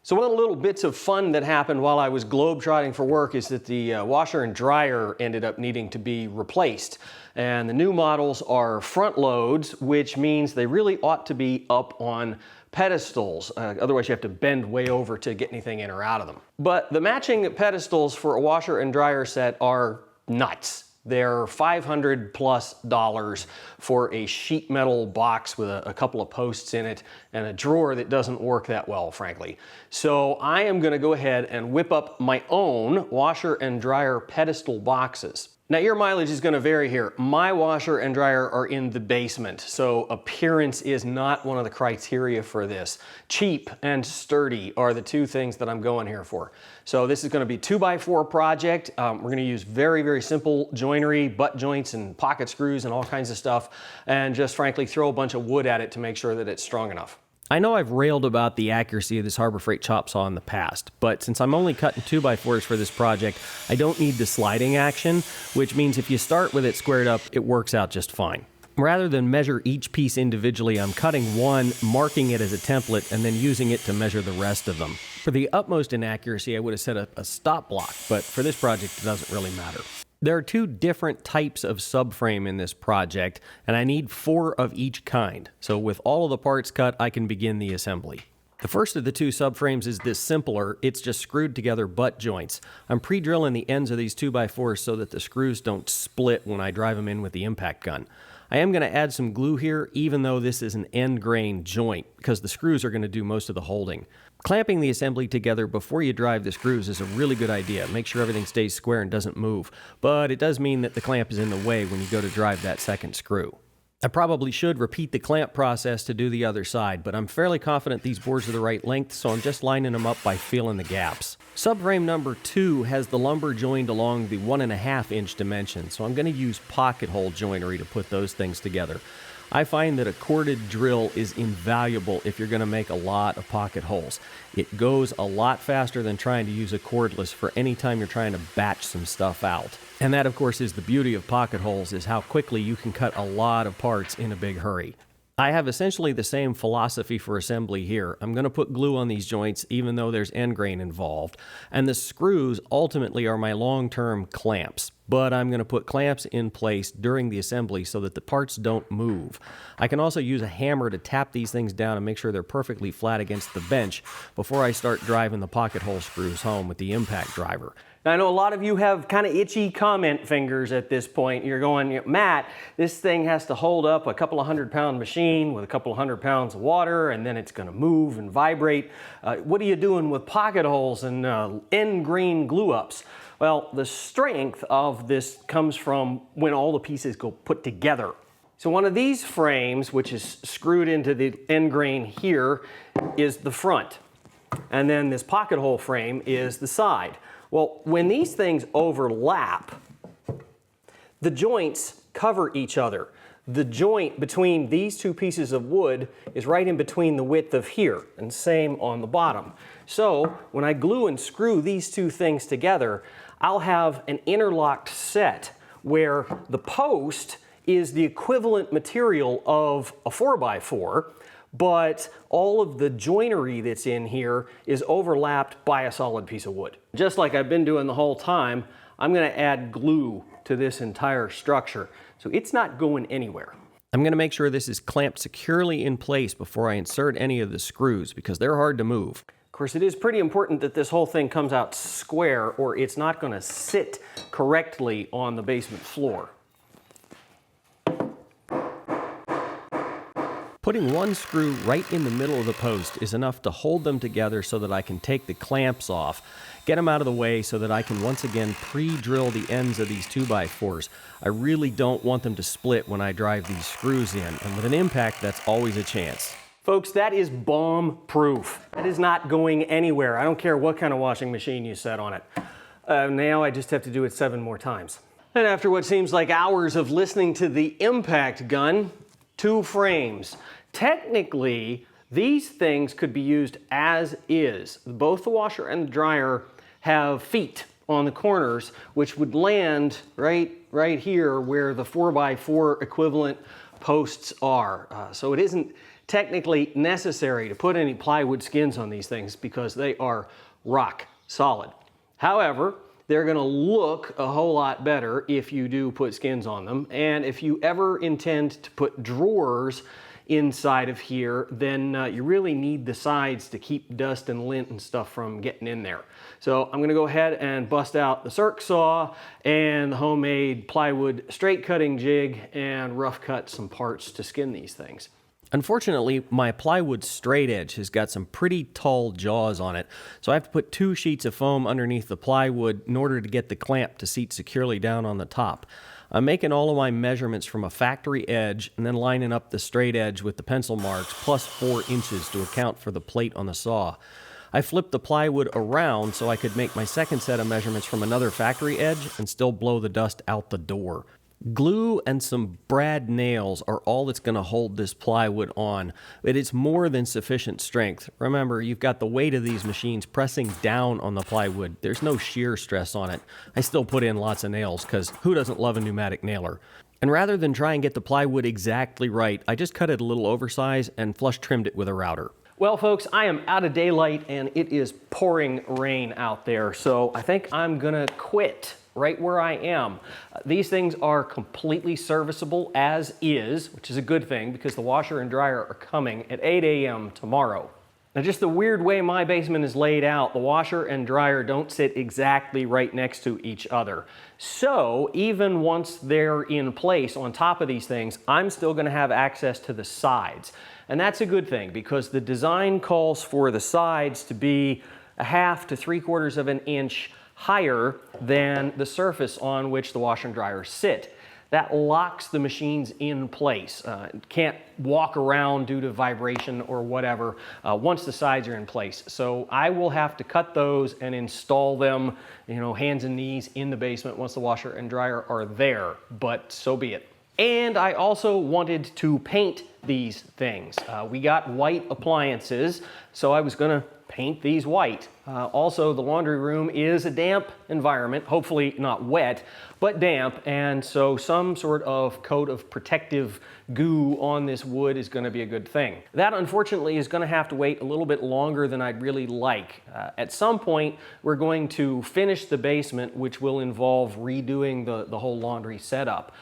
So one of the little bits of fun that happened while I was globetrotting for work is that the washer and dryer ended up needing to be replaced. And the new models are front loads, which means they really ought to be up on pedestals. Otherwise you have to bend way over to get anything in or out of them. But the matching pedestals for a washer and dryer set are nuts. They're $500+ for a sheet metal box with a couple of posts in it and a drawer that doesn't work that well, frankly. So I am going to go ahead and whip up my own washer and dryer pedestal boxes. Now your mileage is going to vary here. My washer and dryer are in the basement, so appearance is not one of the criteria for this. Cheap and sturdy are the two things that I'm going here for. So this is going to be a 2x4 project. We're going to use very, very simple joinery, butt joints and pocket screws and all kinds of stuff, and just frankly throw a bunch of wood at it to make sure that it's strong enough. I know I've railed about the accuracy of this Harbor Freight chop saw in the past, but since I'm only cutting 2x4s for this project, I don't need the sliding action, which means if you start with it squared up, it works out just fine. Rather than measure each piece individually, I'm cutting one, marking it as a template, and then using it to measure the rest of them. For the utmost inaccuracy, I would have set a stop block, but for this project, it doesn't really matter. There are two different types of subframe in this project, and I need 4 of each kind. So with all of the parts cut, I can begin the assembly. The first of the two subframes is this simpler. It's just screwed together butt joints. I'm pre-drilling the ends of these 2x4s so that the screws don't split when I drive them in with the impact gun. I am going to add some glue here, even though this is an end grain joint, because the screws are going to do most of the holding. Clamping the assembly together before you drive the screws is a really good idea. Make sure everything stays square and doesn't move, but it does mean that the clamp is in the way when you go to drive that second screw. I probably should repeat the clamp process to do the other side, but I'm fairly confident these boards are the right length, so I'm just lining them up by feeling the gaps. Subframe number 2 has the lumber joined along the 1.5-inch dimension, so I'm going to use pocket hole joinery to put those things together. I find that a corded drill is invaluable if you're going to make a lot of pocket holes. It goes a lot faster than trying to use a cordless for any time you're trying to batch some stuff out. And that, of course, is the beauty of pocket holes, is how quickly you can cut a lot of parts in a big hurry. I have essentially the same philosophy for assembly here. I'm going to put glue on these joints even though there's end grain involved. And the screws ultimately are my long-term clamps. But I'm going to put clamps in place during the assembly so that the parts don't move. I can also use a hammer to tap these things down and make sure they're perfectly flat against the bench before I start driving the pocket hole screws home with the impact driver. Now, I know a lot of you have kind of itchy comment fingers at this point. You're going, Matt, this thing has to hold up a couple of 100-pound machine with a couple of 100 pounds of water, and then it's going to move and vibrate. What are you doing with pocket holes and end grain glue-ups? Well, the strength of this comes from when all the pieces go put together. So one of these frames, which is screwed into the end grain here, is the front. And then this pocket hole frame is the side. Well, when these things overlap, the joints cover each other. The joint between these two pieces of wood is right in between the width of here, and same on the bottom. So when I glue and screw these two things together, I'll have an interlocked set where the post is the equivalent material of a 4x4, but all of the joinery that's in here is overlapped by a solid piece of wood. Just like I've been doing the whole time, I'm going to add glue to this entire structure, so it's not going anywhere. I'm going to make sure this is clamped securely in place before I insert any of the screws, because they're hard to move. Of course, it is pretty important that this whole thing comes out square, or it's not going to sit correctly on the basement floor. Putting one screw right in the middle of the post is enough to hold them together so that I can take the clamps off, get them out of the way so that I can once again pre-drill the ends of these 2x4s. I really don't want them to split when I drive these screws in, and with an impact, that's always a chance. Folks, that is bomb-proof. That is not going anywhere. I don't care what kind of washing machine you set on it. Now I just have to do it 7 more times. And after what seems like hours of listening to the impact gun, 2 frames. Technically, these things could be used as is. Both the washer and the dryer have feet on the corners, which would land right here where the 4x4 equivalent posts are. So it isn't technically necessary to put any plywood skins on these things because they are rock solid. However, they're going to look a whole lot better if you do put skins on them. And if you ever intend to put drawers inside of here, then you really need the sides to keep dust and lint and stuff from getting in there. So I'm going to go ahead and bust out the circ saw and the homemade plywood straight cutting jig and rough cut some parts to skin these things. Unfortunately, my plywood straight edge has got some pretty tall jaws on it, so I have to put 2 sheets of foam underneath the plywood in order to get the clamp to seat securely down on the top. I'm making all of my measurements from a factory edge and then lining up the straight edge with the pencil marks plus 4 inches to account for the plate on the saw. I flipped the plywood around so I could make my second set of measurements from another factory edge and still blow the dust out the door. Glue and some brad nails are all that's going to hold this plywood on, but it's more than sufficient strength. Remember, you've got the weight of these machines pressing down on the plywood. There's no shear stress on it. I still put in lots of nails because who doesn't love a pneumatic nailer? And rather than try and get the plywood exactly right, I just cut it a little oversized and flush trimmed it with a router. Well, folks, I am out of daylight and it is pouring rain out there, so I think I'm gonna quit right where I am. These things are completely serviceable as is, which is a good thing because the washer and dryer are coming at 8 a.m. tomorrow. Now, just the weird way my basement is laid out, the washer and dryer don't sit exactly right next to each other. So even once they're in place on top of these things, I'm still going to have access to the sides. And that's a good thing because the design calls for the sides to be 1/2 to 3/4 of an inch higher than the surface on which the washer and dryer sit. That locks the machines in place. Can't walk around due to vibration or whatever once the sides are in place. So I will have to cut those and install them, hands and knees in the basement once the washer and dryer are there, but so be it. And I also wanted to paint these things. We got white appliances, so I was gonna paint these white. Also, the laundry room is a damp environment, hopefully not wet, but damp, and so some sort of coat of protective goo on this wood is going to be a good thing. That, unfortunately, is going to have to wait a little bit longer than I'd really like. At some point, we're going to finish the basement, which will involve redoing the whole laundry setup.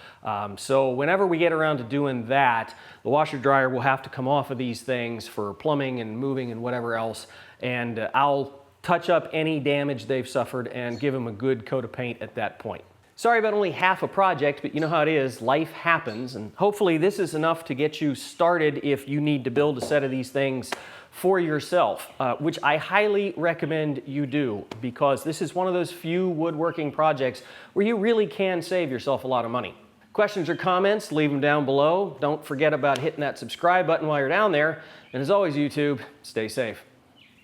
So whenever we get around to doing that, the washer dryer will have to come off of these things for plumbing and moving and whatever else, and I'll touch up any damage they've suffered and give them a good coat of paint at that point. Sorry about only half a project, but you know how it is, life happens, and hopefully this is enough to get you started if you need to build a set of these things for yourself, which I highly recommend you do, because this is one of those few woodworking projects where you really can save yourself a lot of money. Questions or comments, leave them down below. Don't forget about hitting that subscribe button while you're down there, and as always, YouTube, stay safe.